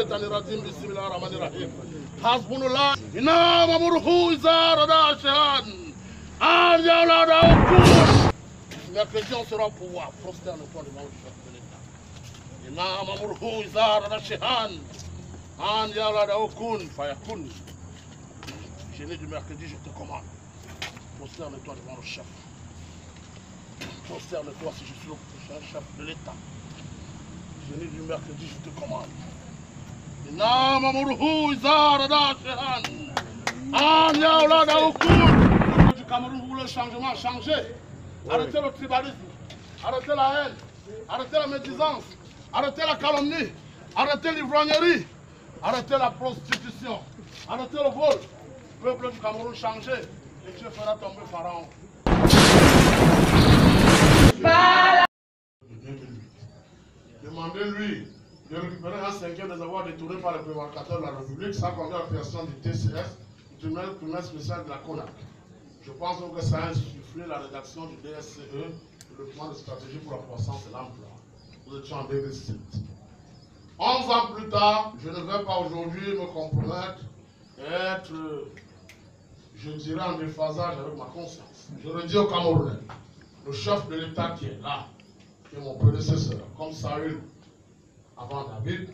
الشيطان الرجيم بسم الله الرحمن الرحيم حسبنا الله إنما أمره إذا أراد شيئا أن يقول له كن. Mercredi, on sera au pouvoir. Prosterne-toi devant le chef de l'État. إنما أمره إذا أراد شيئا أن يقول له كن فيكون. Génie du mercredi, je te commande. Prosterne-toi devant le chef. Prosterne-toi si je suis le prochain chef de l'État. Génie du mercredi, je te commande. Du Cameroun, vous voulez le changement, changez. Arrêtez le tribalisme, arrêtez la haine, arrêtez la médisance, arrêtez la calomnie, arrêtez l'ivrognerie, arrêtez la prostitution, arrêtez le vol. Le peuple du Cameroun, changez et Dieu fera tomber Pharaon. Demandez-lui de récupérer un cinquième des avoirs détournés par les prévaricateurs de la République, sans compter la création du TCS, du tribunal spécial de la CONAC. Je pense donc que ça a insufflé la rédaction du DSCE, le plan de stratégie pour la croissance et l'emploi. Nous étions en 2007. 11 ans plus tard, je ne vais pas aujourd'hui me compromettre et être, je dirais, en déphasage avec ma conscience. Je le dis aux Camerounais, le chef de l'État qui est là, qui est mon prédécesseur, comme Saül avant David,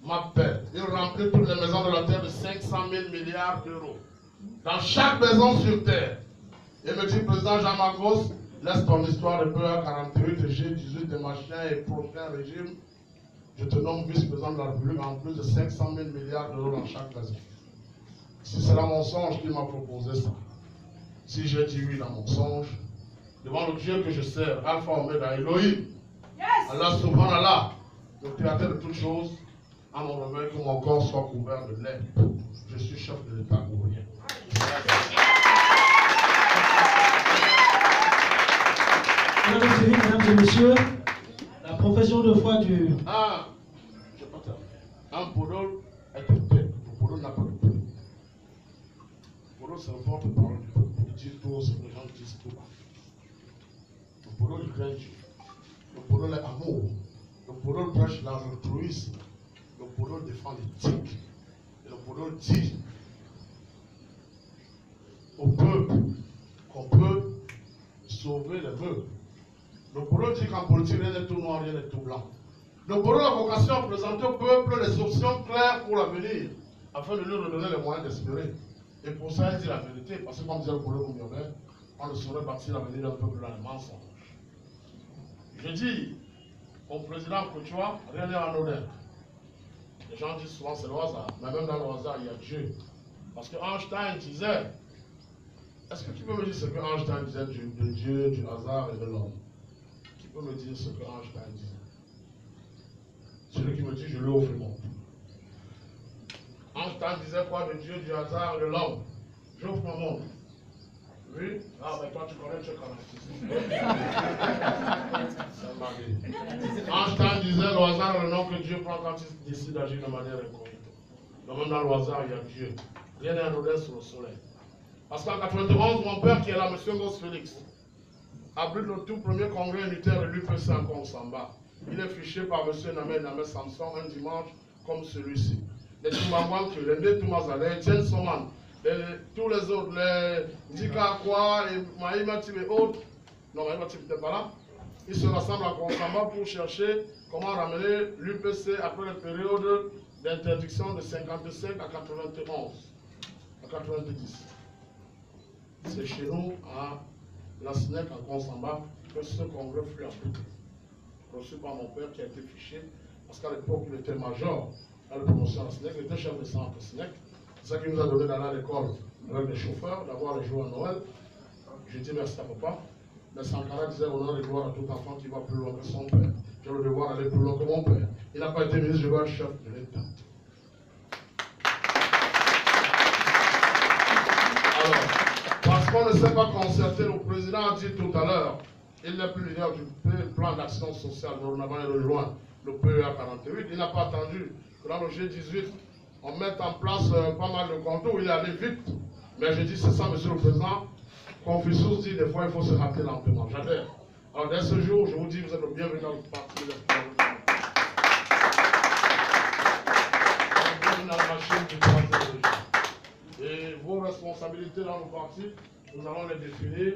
m'appelle. Il remplit toutes les maisons de la terre de 500 000 milliards d'euros. Dans chaque maison sur terre. Et me dit, président Jean Magos, laisse ton histoire de peur 48 et G18 des machins et prochain régime. Je te nomme vice-président de la République en plus de 500 000 milliards d'euros dans chaque maison. Si c'est la mensonge qui m'a proposé ça, si j'ai dit oui dans mon songe, devant le Dieu que je sers, Alpha Omega Elohim, Allah Subhanallah, le créateur de toutes choses, à mon réveil que mon corps soit couvert de lait. Je suis chef de l'État gourien. Mesdames et messieurs, la profession de foi du... Ah, je ne sais pas ça. Un podol est de paix. Le podol n'a pas de paix. Le podol, c'est un porte-parole du peuple. Il dit tout ce que les gens disent tout bas. Le podol, il craint Dieu. Le podol est amour. Le podol prêche l'altruisme. Le podol défend l'éthique. Et le podol dit au peuple qu'on peut sauver les peuples. Le podol dit qu'en politique, rien n'est tout noir, rien n'est tout blanc. Le podol a vocation à présenter au peuple les options claires pour l'avenir, afin de lui redonner les moyens d'espérer. Et pour ça, il dit la vérité, parce que comme disait le podol Mouniobé, on ne saurait bâtir l'avenir d'un peuple dans les mensonges. Je dis au président Kouchoua, rien n'est anodin. Les gens disent souvent c'est le hasard, mais même dans le hasard, il y a Dieu. Parce que Einstein disait, est-ce que tu peux me dire ce que Einstein disait de Dieu, du hasard et de l'homme? Qui peut me dire ce que Einstein disait? Celui qui me dit, je lui offre le monde. Einstein disait quoi de Dieu, du hasard et de l'homme? J'offre mon monde. Oui? Ah, mais toi tu connais, tu connais. Einstein disait, le hasard est le nom que Dieu prend quand il décide d'agir de manière incognito. Mais même dans le hasard, il y a Dieu. Rien n'est anodin sur le soleil. Parce qu'en 91, mon père qui est là, M. Goss Félix, abrite le tout premier congrès unitaire de l'UPC en Konsamba. Il est fiché par M. Namé Samson un dimanche comme celui-ci. Les Toumamouanki, les Ndetoumazale, les Etienne Soman, tous les autres, les Dikakwa, et Maïmatib et autres, non, Maïmatib n'était pas là, ils se rassemblent à Konsamba pour chercher comment ramener l'UPC après la période d'interdiction de 55 à 91, à 90. C'est chez nous, à la SNEC en Konsamba, que ce congrès fut appelé. Reçu par mon père qui a été fiché, parce qu'à l'époque, il était major à la promotion à la SNEC, il était chef de centre SNEC. C'est ça qui nous a donné d'aller à l'école avec les chauffeurs, d'avoir les jours à Noël. J'ai dit merci à papa. Mais Sankara disait honneur et gloire à tout enfant qui va plus loin que son père. J'ai le devoir d'aller plus loin que mon père. Il n'a pas été ministre, je dois être chef de l'État. Alors, parce qu'on ne s'est pas concerté, le président a dit tout à l'heure, il n'est plus leader du plan d'action sociale, nous avons rejoint le PEA 48. Il n'a pas attendu que dans le G18, on mette en place pas mal de contours, il est allé vite. Mais je dis, c'est ça, monsieur le président. Confucius dit, des fois, il faut se rater lentement. J'adhère. Alors, dès ce jour, je vous dis, vous êtes le bienvenu dans le parti. dans la machine du troisième régime. Et vos responsabilités dans nos partis, nous allons les définir.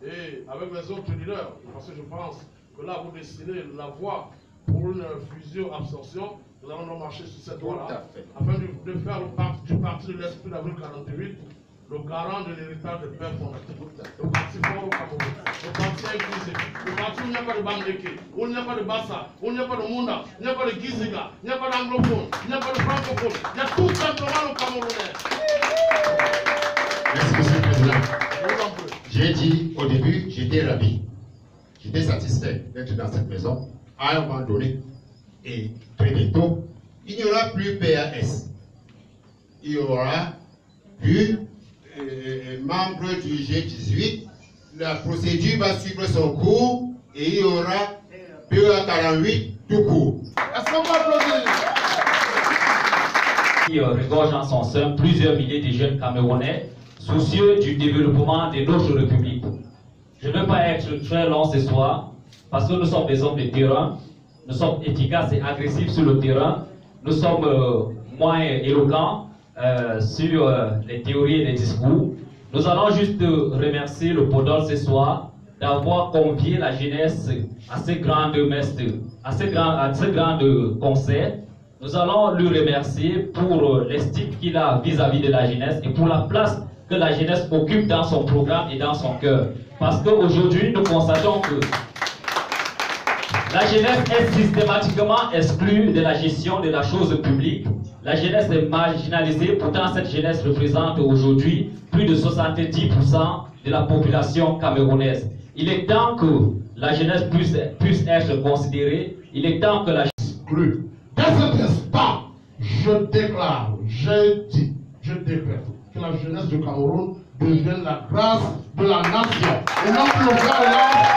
Et avec les autres leaders, parce que je pense que là, vous décidez la voie pour une fusion-absorption, nous allons donc marcher sur cette voie-là, afin de faire du parti de l'esprit d'avril 48, le garant de l'héritage de père fondateur. Le parti fort au Cameroun, le parti inclusif, le parti où il n'y a pas de Bangdeke, où il n'y a pas de Bassa, où il n'y a pas de Munda, il n'y a pas de Giziga, il n'y a pas d'anglophone, il n'y a pas de francophone, il y a tout simplement le Camerounais. Merci, Monsieur le Président. J'ai dit au début, j'étais ravi, j'étais satisfait d'être dans cette maison à un moment donné. Et très bientôt, il n'y aura plus PAS. Il y aura plus membre du G18. La procédure va suivre son cours et il y aura PA48 tout court. Est-ce qu'on va applaudir? Qui regorge en son sein plusieurs milliers de jeunes Camerounais soucieux du développement de notre République. Je ne veux pas être très long ce soir parce que nous sommes des hommes de terrain, nous sommes efficaces et agressifs sur le terrain, nous sommes moins éloquents sur les théories et les discours. Nous allons juste remercier le Podol ce soir d'avoir convié la jeunesse à ce grand messe, à ce grand concert. Nous allons lui remercier pour l'estime qu'il a vis-à-vis de la jeunesse et pour la place que la jeunesse occupe dans son programme et dans son cœur. Parce qu'aujourd'hui, nous constatons que la jeunesse est systématiquement exclue de la gestion de la chose publique. La jeunesse est marginalisée, pourtant cette jeunesse représente aujourd'hui plus de 70% de la population camerounaise. Il est temps que la jeunesse puisse être considérée, il est temps que la jeunesse... Dès cet instant, je déclare, j'ai dit, je déclare que la jeunesse du Cameroun devienne la grâce de la nation et non plus le frère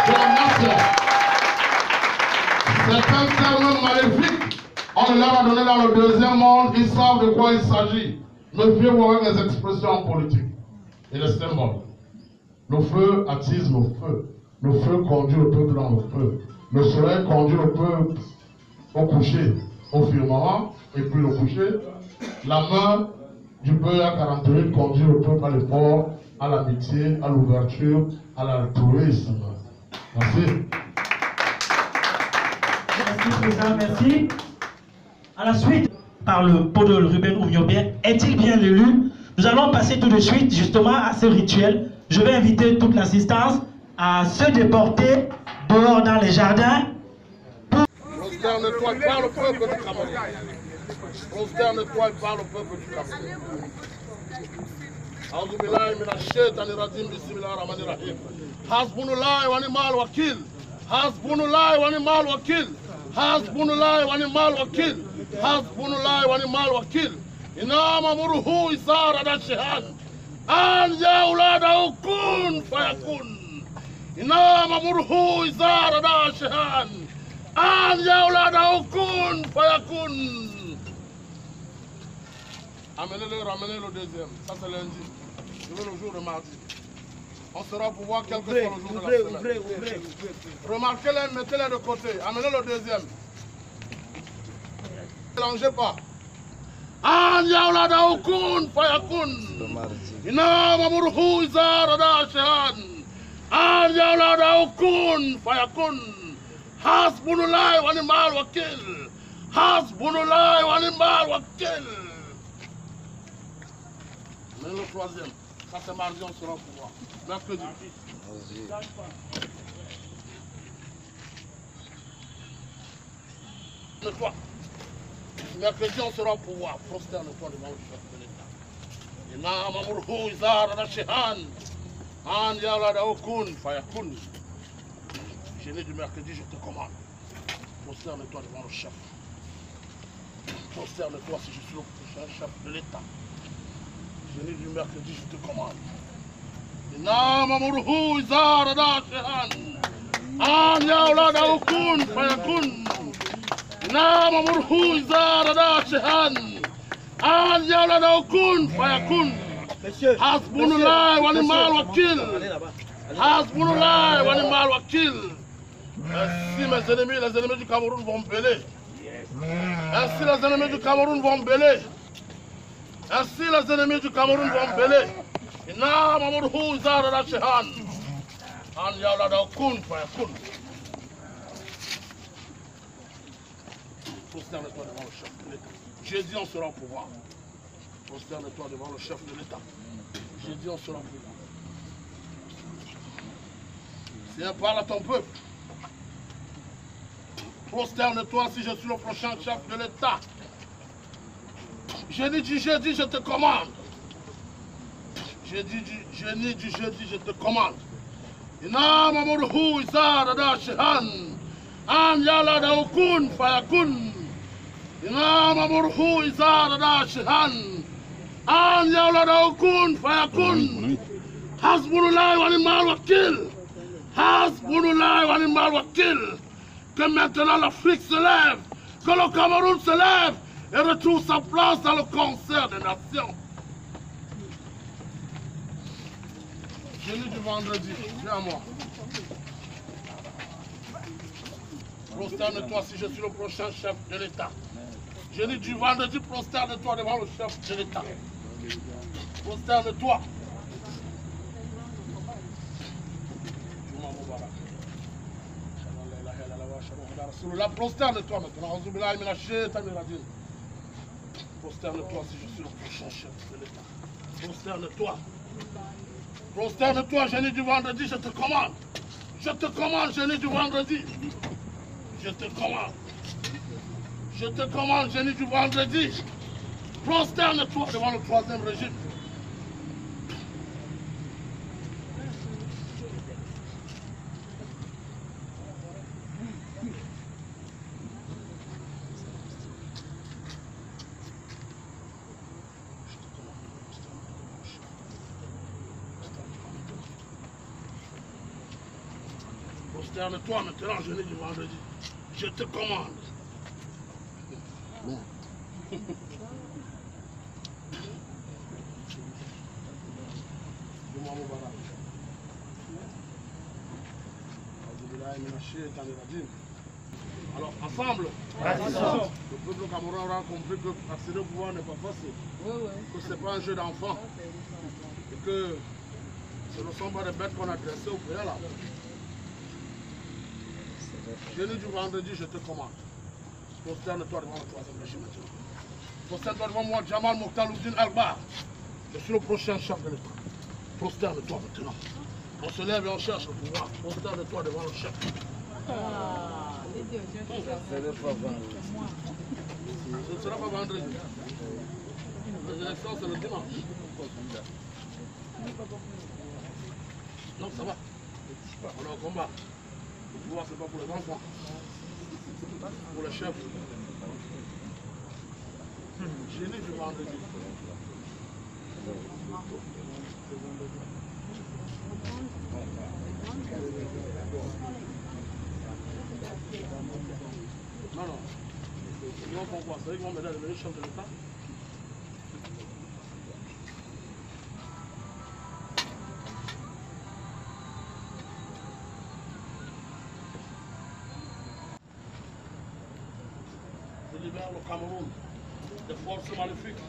de la nation. C'est un terme maléfique. On leur a donné dans le deuxième monde, ils savent de quoi il s'agit. Méfiez-vous avec les expressions politiques et les symboles. Le feu attise le feu. Le feu conduit le peuple dans le feu. Le soleil conduit le peuple au coucher, au firmament, et puis le coucher. La main du PA48 conduit le peuple à l'effort, à l'amitié, à l'ouverture, à l'altruisme. Merci. Merci, Président, merci. À la suite, par le Podol Ruben Oumyobien, est-il bien l'élu? Nous allons passer tout de suite justement à ce rituel. Je vais inviter toute l'assistance à se déporter dehors dans les jardins. Prosterne-toi par le peuple du Cameroun. Prosterne-toi par le peuple du Cameroun. Auzubillahi minash shaitani rajim, bismillahir rahmanir rahim. Hasbunallahi wa ni'mal wakil. Hasbunallahi wa ni'mal wakil. Hasbunallahi wa ni'mal wakil. Hasbunallahi wa ni'mal wakil. Inama muruhu isara da shehan. An yaulada kun fayakun. Inama muruhu isara da shehan. An yaulada kun fayakun. Amenez-le, ramenez le deuxième. Ça c'est lundi. Je veux le jour de mardi. On sera pour voir quel que soit le jour de la semaine. Remarquez-les, mettez-les de côté. Amenez le deuxième. Ne mélangez pas. An yaulada kun fayakun. Inama muruhu izara da shehan. An yaulada kun fayakun. Hasbunallahi wa ni'mal wakil. Hasbunallahi wa ni'mal wakil. Mais le troisième, ça c'est mardi, on sera au pouvoir. Mercredi. Toi. Mercredi, on sera au pouvoir. Prosterne-toi devant le chef de l'État. Inama muruhu izara da shehan. An yaulada kun fayakun. Génie du mercredi, je te commande. Prosterne-toi devant le chef. Prosterne-toi si je suis le prochain chef de l'État. Génie du mercredi, je te commande. Inama muruhu izara da shehan. An yaulada kun fayakun. Inama muruhu izara da shehan. An yaulada kun fayakun. Hasbunallahi wa ni'mal wakil. Hasbunallahi wa ni'mal wakil. Ainsi mes ennemis, les ennemis du Cameroun vont me bêler. Ainsi les ennemis du Cameroun vont me bêler. Ainsi les ennemis du Cameroun vont bêler. Ina Mamoudou Zara Shehan. An Yalada Kun Fayakun. Prosterne-toi devant le chef de l'État. J'ai dit on sera au pouvoir. Prosterne-toi devant le chef de l'État. J'ai dit on sera au pouvoir. Seigneur, parle à ton peuple. Prosterne-toi si je suis le prochain chef de l'État. Génie du jeudi, je te commande. Génie du jeudi, je te commande. Ina Mamoudou Izara Shehan. An Yalada Okun Fayakun. Ina Mamoudou Izara Shehan. An Yalada Okun Fayakun. Hasbunullah wa ni'mal wakil. Hasbunullah wa ni'mal wakil. Que maintenant l'Afrique se lève, que le Cameroun se lève et retrouve sa place dans le concert des nations. Génie du vendredi, viens à moi. Prosterne-toi si je suis le prochain chef de l'État. Génie du vendredi, prosterne-toi devant le chef de l'État. Prosterne-toi. La prosterne-toi maintenant. Prosterne-toi si je suis le prochain chef de l'État. Prosterne-toi. Prosterne-toi, génie du vendredi, je te commande. Je te commande, génie du vendredi. Je te commande. Je te commande, génie du vendredi. Prosterne-toi devant le troisième régime. Prosterne-toi maintenant, génie du vendredi. Je te commande. Alors, ensemble, le peuple camerounais aura compris que accéder au pouvoir n'est pas facile. Que ce n'est pas un jeu d'enfant. Et que ce ne sont pas des bêtes qu'on a dressées au préalable. Génie du vendredi, je te commande. Prosterne-toi devant le troisième régime maintenant. Prosterne-toi devant moi, Jamal Mokhtaroudine Albar. Je suis le prochain chef de l'État. Prosterne-toi maintenant. On se lève et on cherche le pouvoir. Prosterne-toi devant le chef. Ce ne sera pas vendredi. Les élections, c'est le dimanche. Non, ça va. On est au combat. Le pouvoir, ce n'est pas pour les enfants. Pour les chefs. Génie du vendredi. Non, non. Ils vont faire quoi? C'est eux qui vont m'aider à devenir chef de l'État? Je libère le Cameroun des forces maléfiques.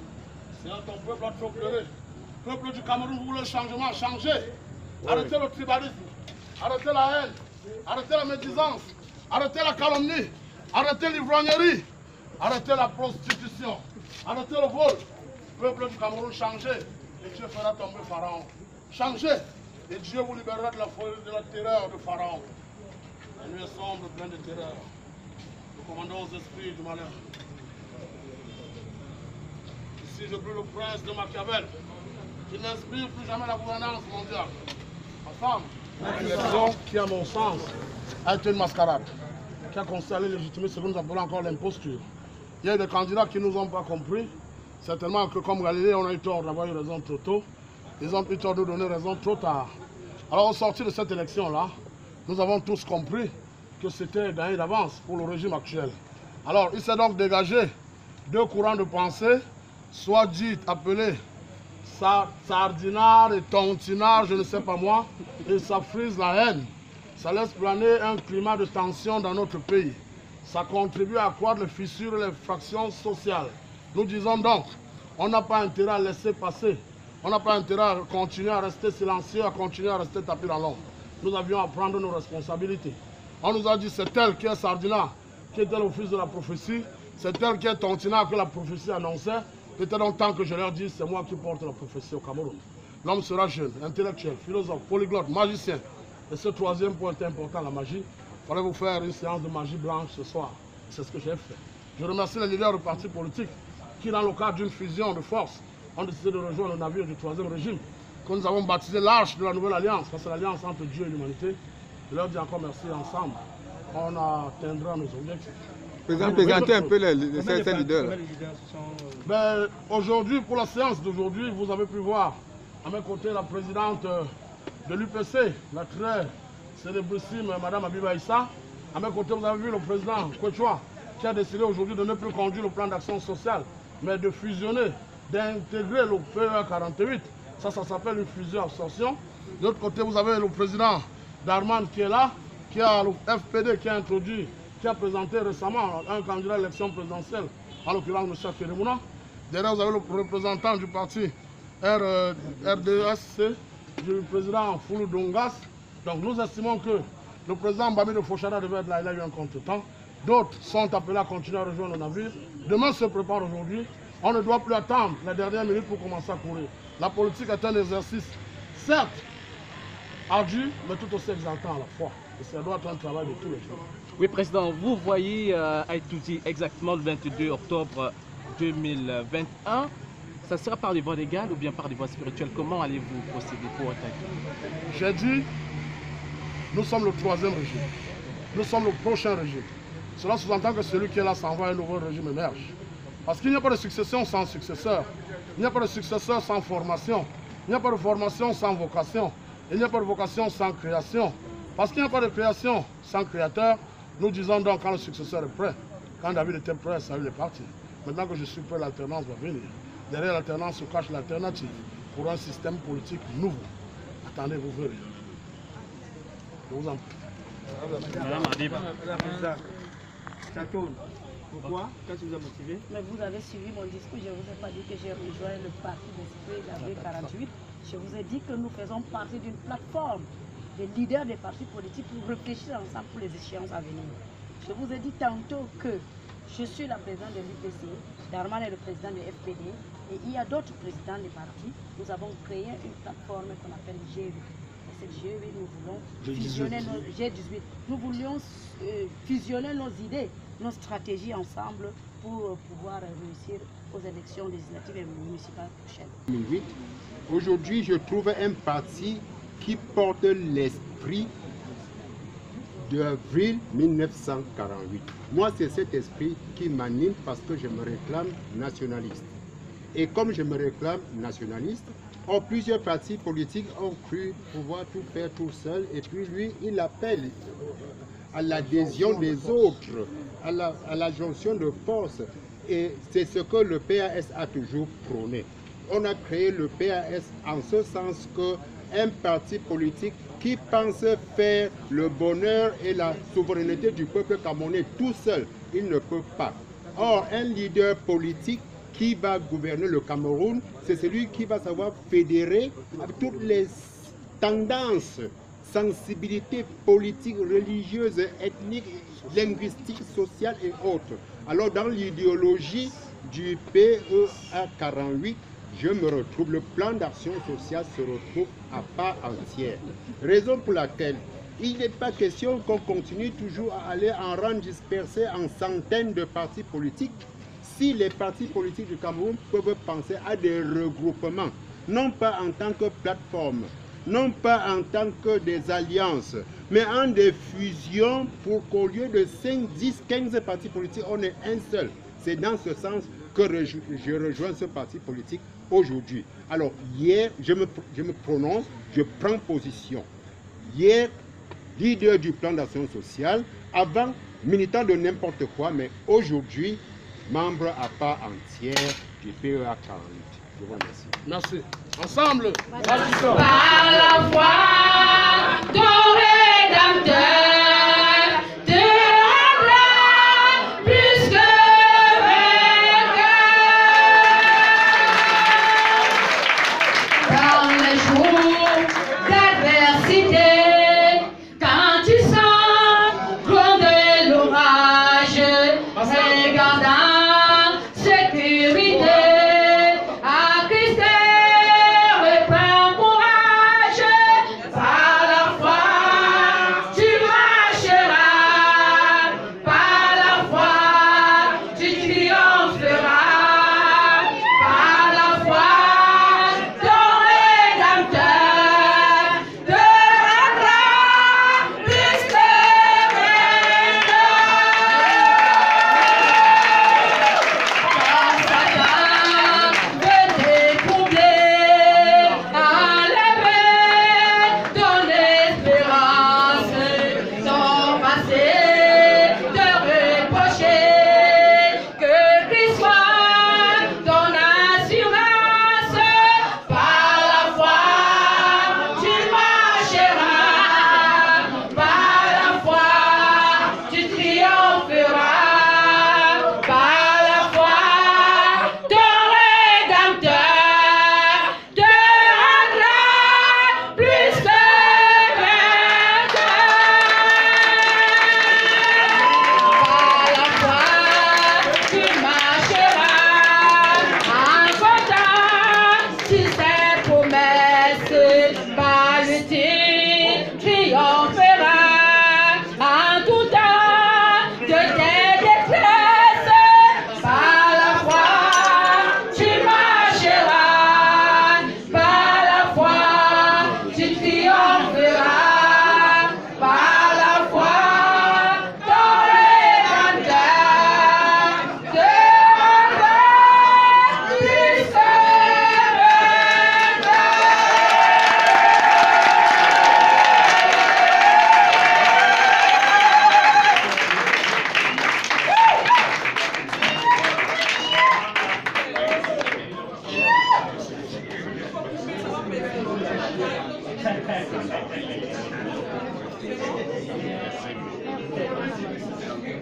Seigneur, ton peuple a trop pleuré. Le peuple du Cameroun, vous voulez le changement, changez. Arrêtez le tribalisme, arrêtez la haine, arrêtez la médisance, arrêtez la calomnie, arrêtez l'ivrognerie, arrêtez la prostitution, arrêtez le vol. Peuple du Cameroun, changez et Dieu fera tomber Pharaon. Changez et Dieu vous libérera de la folie, de la terreur de Pharaon. La nuit est sombre, pleine de terreur. Nous commandons aux esprits du malheur. Ici, je prie le prince de Machiavel, qui n'inspire plus jamais la gouvernance mondiale. Ensemble, l'élection qui, à mon sens, a été une mascarade, qui a concerné légitimer ce que nous appelons encore l'imposture. Il y a des candidats qui ne nous ont pas compris. Certainement que comme Galilée, on a eu tort d'avoir eu raison trop tôt. Ils ont eu tort de donner raison trop tard. Alors au sortir de cette élection-là, nous avons tous compris que c'était gagné d'avance pour le régime actuel. Alors il s'est donc dégagé deux courants de pensée, soit dit, appelés sardinard et tontinard, je ne sais pas moi, et ça frise la haine. Ça laisse planer un climat de tension dans notre pays. Ça contribue à accroître les fissures et les fractions sociales. Nous disons donc, On n'a pas intérêt à laisser passer. On n'a pas intérêt à continuer à rester silencieux, à continuer à rester tapis dans l'ombre. Nous avions à prendre nos responsabilités. On nous a dit c'est elle qui est Sardina, qui était l'office de la prophétie, c'est elle qui est Tontina que la prophétie annonçait. C'était donc temps que je leur dise, c'est moi qui porte la prophétie au Cameroun. L'homme sera jeune, intellectuel, philosophe, polyglotte, magicien. Et ce troisième point est important, la magie. Il fallait vous faire une séance de magie blanche ce soir. C'est ce que j'ai fait. Je remercie les leaders de partis politiques qui, dans le cadre d'une fusion de forces, ont décidé de rejoindre le navire du troisième régime, que nous avons baptisé l'Arche de la Nouvelle Alliance, parce que c'est l'alliance entre Dieu et l'humanité. Je leur dis encore merci ensemble. On atteindra nos objectifs. Président, présentez un peu ces leaders. Ben, aujourd'hui, pour la séance d'aujourd'hui, vous avez pu voir à mes côtés la présidente de l'UPC, la très célébrissime Mme Abiba Issa. À mes côtés, vous avez vu le président Kouechoua, qui a décidé aujourd'hui de ne plus conduire le plan d'action sociale, mais de fusionner, d'intégrer le PEA 48. Ça s'appelle une fusion-absorption. De l'autre côté, vous avez le président Darman qui est là, qui a le FPD qui a introduit, qui a présenté récemment un candidat à l'élection présidentielle, en l'occurrence M. Kérémouna. Derrière, vous avez le représentant du parti RDSC, du président Foulou Dongas. Donc nous estimons que le président Mbami de Fouchara devait être là, il a eu un contretemps. D'autres sont appelés à continuer à rejoindre le navire. Demain se prépare aujourd'hui. On ne doit plus attendre la dernière minute pour commencer à courir. La politique est un exercice, certes, ardu, mais tout aussi exaltant à la fois. Et ça doit être un travail de tous les jours. Oui, Président, vous voyez Aïtouzi exactement le 22 octobre 2021. Ça sera par des voies légales ou bien par des voies spirituelles? Comment allez-vous procéder pour attaquer? J'ai dit, nous sommes le troisième régime. Nous sommes le prochain régime. Cela sous-entend que celui qui est là s'en va, un nouveau régime émerge. Parce qu'il n'y a pas de succession sans successeur. Il n'y a pas de successeur sans formation. Il n'y a pas de formation sans vocation. Il n'y a pas de vocation sans création. Parce qu'il n'y a pas de création sans créateur, nous disons donc quand le successeur est prêt. Quand David était prêt, ça il est parti. Maintenant que je suis prêt, l'alternance va venir. Derrière l'alternance se cache l'alternative pour un système politique nouveau. Attendez, vous verrez. Je vous en prie. Madame Adib. Pourquoi? Qu'est-ce qui vous a motivé? Mais vous avez suivi mon discours, je ne vous ai pas dit que j'ai rejoint le parti d'esprit, la V48. Je vous ai dit que nous faisons partie d'une plateforme des leaders des partis politiques pour réfléchir ensemble pour les échéances à venir. Je vous ai dit tantôt que je suis la présidente de l'UPC, Darman est le président du FPD, et il y a d'autres présidents des partis. Nous avons créé une plateforme qu'on appelle G8. Et cette G8, nous voulons fusionner nos G18. Nous voulions fusionner nos idées, nos stratégies ensemble pour pouvoir réussir aux élections législatives et municipales prochaines. 2008. Aujourd'hui, je trouve un parti qui porte l'esprit d'avril 1948. Moi, c'est cet esprit qui m'anime parce que je me réclame nationaliste. Et comme je me réclame nationaliste, plusieurs partis politiques ont cru pouvoir tout faire tout seul. Et puis lui, il appelle à l'adhésion des autres, à la jonction de force. Et c'est ce que le PAS a toujours prôné. On a créé le PAS en ce sens qu'un parti politique qui pense faire le bonheur et la souveraineté du peuple camerounais tout seul, il ne peut pas. Or, un leader politique qui va gouverner le Cameroun, c'est celui qui va savoir fédérer toutes les tendances, sensibilités politiques, religieuses, ethniques, linguistiques, sociales et autres. Alors, dans l'idéologie du PEA 48, je me retrouve, le plan d'action sociale se retrouve à part entière. Raison pour laquelle il n'est pas question qu'on continue toujours à aller en rang dispersé en centaines de partis politiques. Si les partis politiques du Cameroun peuvent penser à des regroupements, non pas en tant que plateforme, non pas en tant que des alliances, mais en des fusions pour qu'au lieu de 5, 10, 15 partis politiques, on ait un seul. C'est dans ce sens que je rejoins ce parti politique aujourd'hui. Alors, hier, je me prononce, je prends position. Hier, leader du plan d'action sociale, avant, militant de n'importe quoi, mais aujourd'hui, membre à part entière du PEA 48. Je vous remercie. Merci. Ensemble, par la foi, ton Rédempteur te rendra plus que vainqueur.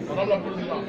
Madame la Présidente.